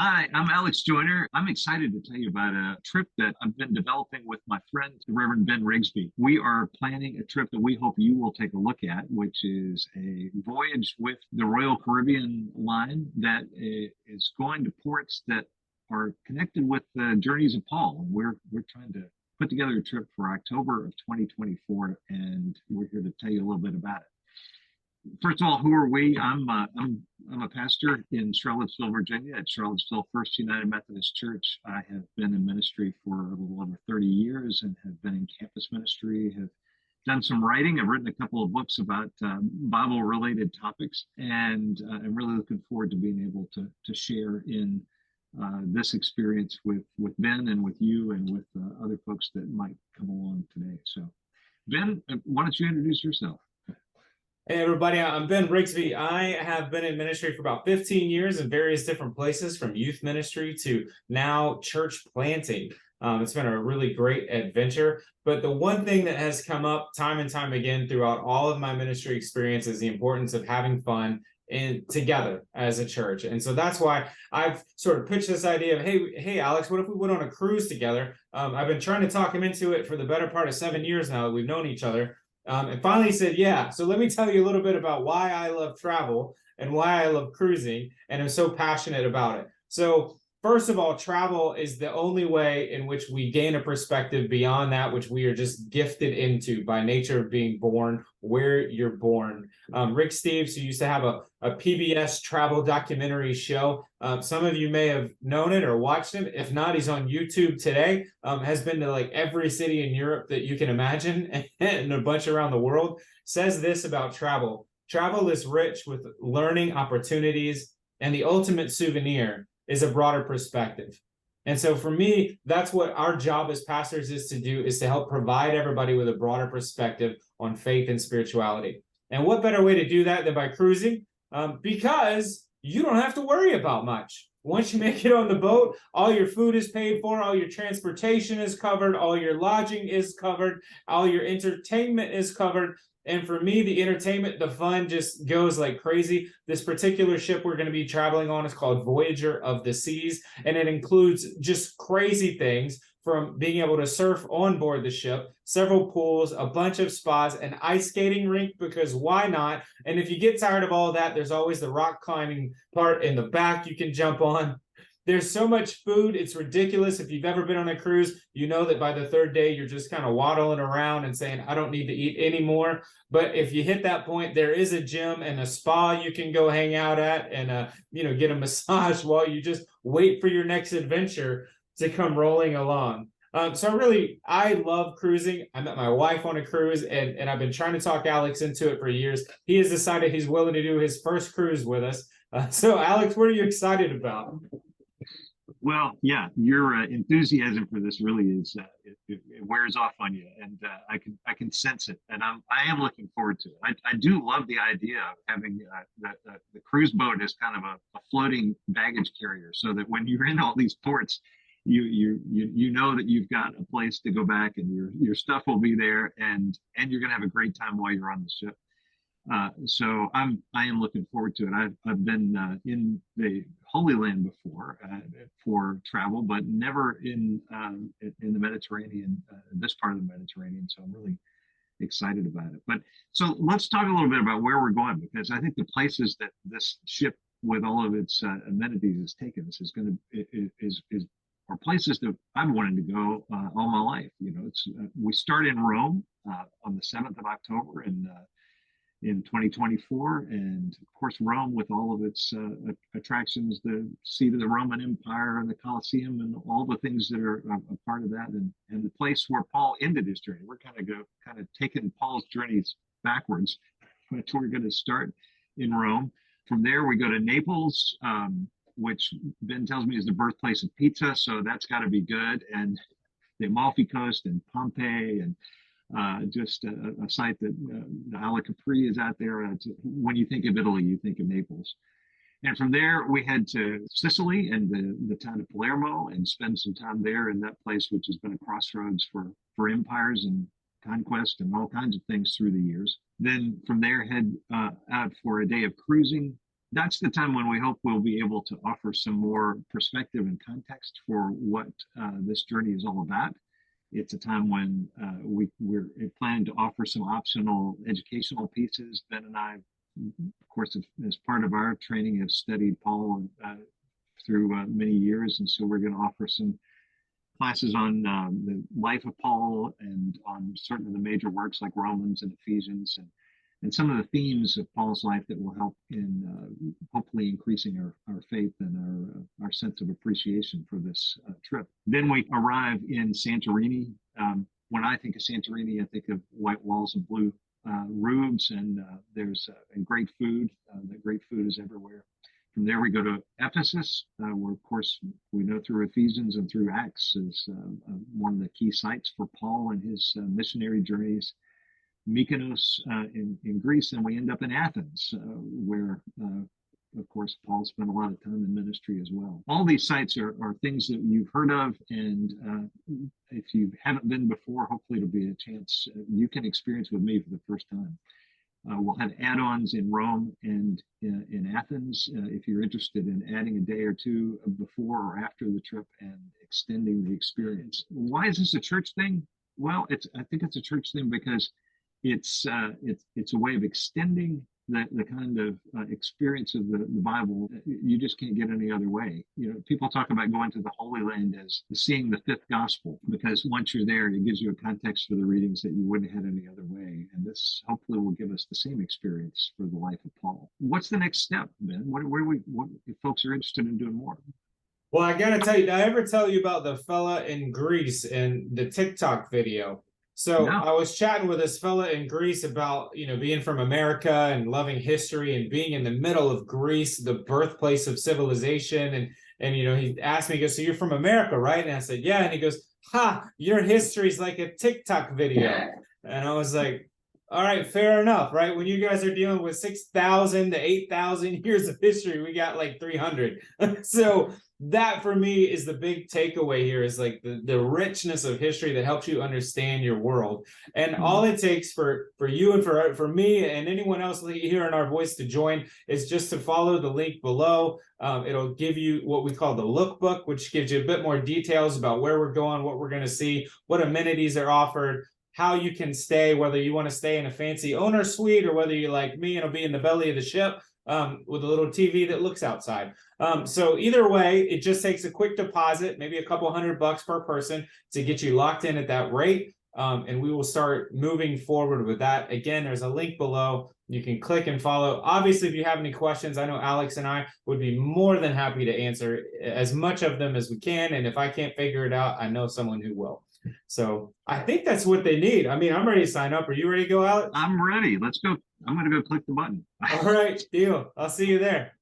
Hi, I'm Alex Joyner. I'm excited to tell you about a trip that I've been developing with my friend, the Reverend Ben Rigsby. We are planning a trip that we hope you will take a look at, which is a voyage with the Royal Caribbean line that is going to ports that are connected with the journeys of Paul. We're trying to put together a trip for October of 2024, and we're here to tell you a little bit about it. First of all, who are we? I'm a pastor in Charlottesville, Virginia, at Charlottesville First United Methodist Church. I have been in ministry for a little over 30 years and have been in campus ministry. Have done some writing. I've written a couple of books about Bible-related topics, and I'm really looking forward to being able to share in this experience with Ben and with you and with other folks that might come along today. So, Ben, why don't you introduce yourself? Hey everybody, I'm Ben Rigsby. I have been in ministry for about 15 years in various different places, from youth ministry to now church planting. It's been a really great adventure. But the one thing that has come up time and time again throughout all of my ministry experience is the importance of having fun and together as a church. And so that's why I've sort of pitched this idea of, hey, Alex, what if we went on a cruise together? I've been trying to talk him into it for the better part of 7 years now that we've known each other. And finally he said, yeah. So let me tell you a little bit about why I love travel and why I love cruising, and I'm so passionate about it. So first of all, travel is the only way in which we gain a perspective beyond that which we are just gifted into by nature of being born where you're born. Rick Steves, who used to have a PBS travel documentary show, some of you may have known it or watched him. If not, he's on YouTube today. Has been to like every city in Europe that you can imagine and a bunch around the world. Says this about travel: travel is rich with learning opportunities, and the ultimate souvenir is a broader perspective. And so for me, that's what our job as pastors is to do, is to help provide everybody with a broader perspective on faith and spirituality. And what better way to do that than by cruising? Because you don't have to worry about much. Once you make it on the boat, all your food is paid for, all your transportation is covered, all your lodging is covered, all your entertainment is covered. And for me, the entertainment, the fun just goes like crazy. This particular ship we're going to be traveling on is called Voyager of the Seas, and it includes just crazy things, from being able to surf on board the ship, several pools, a bunch of spas, an ice skating rink, because why not? And if you get tired of all that, there's always the rock climbing part in the back you can jump on. There's so much food, it's ridiculous. If you've ever been on a cruise, you know that by the third day, you're just kind of waddling around and saying, I don't need to eat anymore. But if you hit that point, there is a gym and a spa you can go hang out at and, get a massage while you just wait for your next adventure to come rolling along. I love cruising. I met my wife on a cruise, and I've been trying to talk Alex into it for years. He has decided he's willing to do his first cruise with us. So Alex, what are you excited about? Well, yeah, your enthusiasm for this really is it wears off on you, and I can sense it, and I am looking forward to it. I do love the idea of having the cruise boat as kind of a floating baggage carrier, so that when you're in all these ports, you know that you've got a place to go back, and your stuff will be there, and you're gonna have a great time while you're on the ship. So I am looking forward to it. I've been in the Holy Land before for travel, but never in the Mediterranean, this part of the Mediterranean. So I'm really excited about it. But so let's talk a little bit about where we're going, because I think the places that this ship with all of its amenities has taken us is going to is are places that I've wanted to go all my life. It's we start in Rome on the 7th of October, and in 2024, and of course Rome with all of its attractions, the seat of the Roman Empire and the Colosseum and all the things that are a part of that, and the place where Paul ended his journey. We're kind of taking Paul's journeys backwards, but we're going to start in Rome. From there we go to Naples, which Ben tells me is the birthplace of pizza, so that's got to be good, and the Amalfi Coast and Pompeii, and just a site that the Ala Capri is out there. When you think of Italy, you think of Naples. And from there, we head to Sicily and the town of Palermo, and spend some time there in that place, which has been a crossroads for empires and conquest and all kinds of things through the years. Then from there, head out for a day of cruising That's the time when we hope we'll be able to offer some more perspective and context for what this journey is all about. It's a time when we're planning to offer some optional educational pieces. Ben and I, of course, as part of our training, have studied Paul through many years, and so we're going to offer some classes on the life of Paul and on certain of the major works like Romans and Ephesians, and some of the themes of Paul's life that will help in hopefully increasing our faith and our sense of appreciation for this trip. Then we arrive in Santorini. When I think of Santorini, I think of white walls and blue roofs, and there's great food. The great food is everywhere. From there, we go to Ephesus, where, of course, we know through Ephesians and through Acts is one of the key sites for Paul and his missionary journeys. Mykonos in Greece, and we end up in Athens, where, of course, Paul spent a lot of time in ministry as well. All these sites are things that you've heard of, and if you haven't been before, hopefully it'll be a chance you can experience with me for the first time. We'll have add-ons in Rome and in Athens if you're interested in adding a day or two before or after the trip and extending the experience. Why is this a church thing? Well, I think it's a church thing because it's a way of extending the kind of experience of the Bible. You just can't get any other way. People talk about going to the Holy Land as seeing the fifth gospel, because once you're there, it gives you a context for the readings that you wouldn't have had any other way. And this hopefully will give us the same experience for the life of Paul. What's the next step, Ben? What if folks are interested in doing more? Well, I gotta tell you, did I ever tell you about the fella in Greece and the TikTok video? So No. I was chatting with this fella in Greece about, being from America and loving history and being in the middle of Greece, the birthplace of civilization. And he asked me, he goes, "So you're from America, right?" And I said, "Yeah." And he goes, "Ha, your history's like a TikTok video." And I was like, all right, fair enough, right? When you guys are dealing with 6,000 to 8,000 years of history, we got like 300. So that for me is the big takeaway here, is like the richness of history that helps you understand your world. And all it takes for you and for me and anyone else hearing our voice to join is just to follow the link below. It'll give you what we call the lookbook, which gives you a bit more details about where we're going, what we're going to see, what amenities are offered, how you can stay, whether you want to stay in a fancy owner suite or whether you're like me and it'll be in the belly of the ship with a little TV that looks outside. So either way, it just takes a quick deposit, maybe a couple $100 per person to get you locked in at that rate. And we will start moving forward with that. Again, there's a link below. You can click and follow. Obviously, if you have any questions, I know Alex and I would be more than happy to answer as much of them as we can. And if I can't figure it out, I know someone who will. So I think that's what they need. I mean, I'm ready to sign up. Are you ready to go, Alex? I'm ready. Let's go. I'm going to go click the button. All right, deal. I'll see you there.